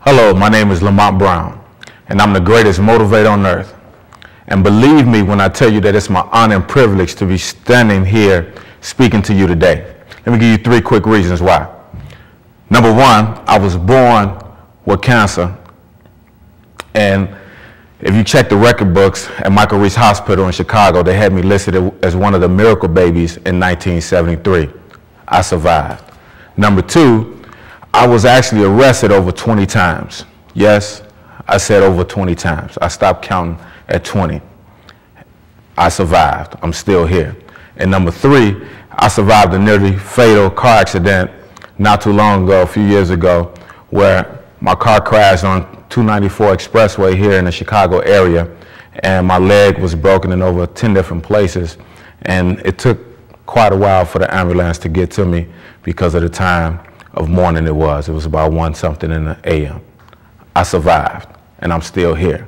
Hello, my name is Lamont Brown, and I'm the greatest motivator on earth. And believe me when I tell you that it's my honor and privilege to be standing here speaking to you today. Let me give you 3 quick reasons why. Number 1, I was born with cancer. And if you check the record books at Michael Reese Hospital in Chicago, they had me listed as one of the miracle babies in 1973. I survived. Number 2, I was actually arrested over 20 times. Yes, I said over 20 times. I stopped counting at 20. I survived. I'm still here. And number 3, I survived a nearly fatal car accident not too long ago, a few years ago, where my car crashed on 294 Expressway here in the Chicago area, and my leg was broken in over 10 different places. And it took quite a while for the ambulance to get to me because of the time of morning it was. It was about 1-something in the a.m. I survived, and I'm still here.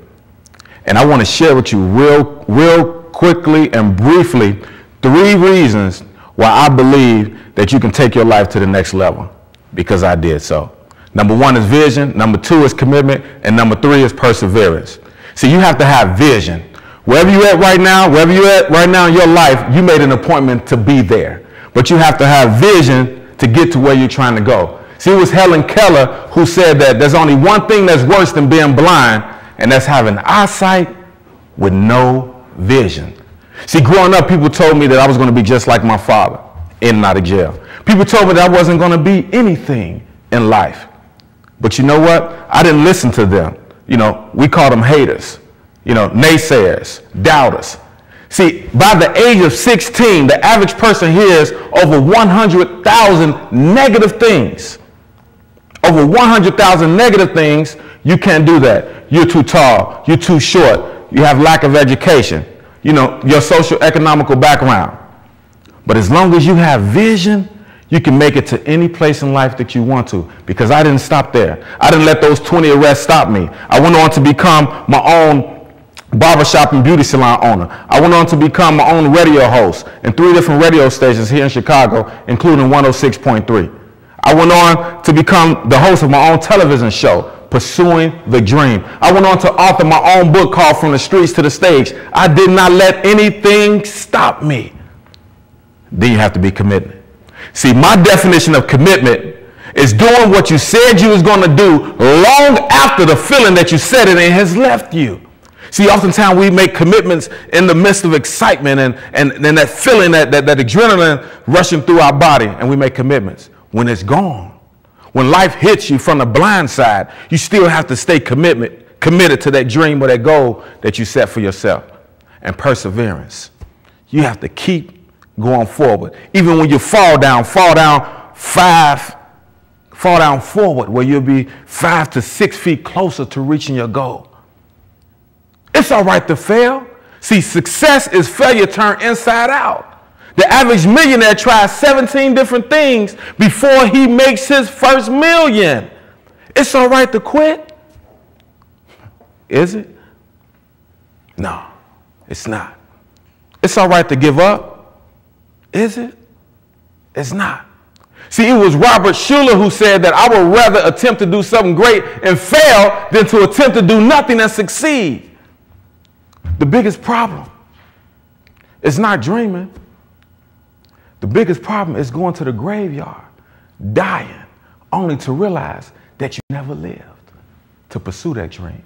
And I want to share with you real quickly and briefly 3 reasons why I believe that you can take your life to the next level, because I did so. Number 1 is vision, number 2 is commitment, and number 3 is perseverance. See, you have to have vision. Wherever you're at right now, in your life, you made an appointment to be there. But you have to have vision to get to where you're trying to go. See, it was Helen Keller who said that there's only one thing that's worse than being blind, and that's having eyesight with no vision. See, growing up, people told me that I was going to be just like my father, in and out of jail. People told me that I wasn't going to be anything in life. But you know what? I didn't listen to them. You know, we call them haters, you know, naysayers, doubters. See, by the age of 16, the average person hears over 100,000 negative things. Over 100,000 negative things. You can't do that. You're too tall. You're too short. You have lack of education. You know, your socio-economical background. But as long as you have vision, you can make it to any place in life that you want to, because I didn't stop there. I didn't let those 20 arrests stop me. I went on to become my own barbershop and beauty salon owner. I went on to become my own radio host in 3 different radio stations here in Chicago, including 106.3. I went on to become the host of my own television show, Pursuing the Dream. I went on to author my own book called From the Streets to the Stage. I did not let anything stop me. Then you have to be committed. See, my definition of commitment is doing what you said you was going to do long after the feeling that you said it in has left you. See, oftentimes we make commitments in the midst of excitement and that feeling, that adrenaline rushing through our body, and we make commitments. When it's gone, when life hits you from the blind side, you still have to stay committed to that dream or that goal that you set for yourself. And perseverance. You have to keep going forward. Even when you fall down forward, where you'll be 5 to 6 feet closer to reaching your goal. It's all right to fail. See, success is failure turned inside out. The average millionaire tries 17 different things before he makes his first million. It's all right to quit. Is it? No, it's not. It's all right to give up. Is it? It's not. See, it was Robert Schuller who said that I would rather attempt to do something great and fail than to attempt to do nothing and succeed. The biggest problem is not dreaming. The biggest problem is going to the graveyard, dying, only to realize that you never lived to pursue that dream.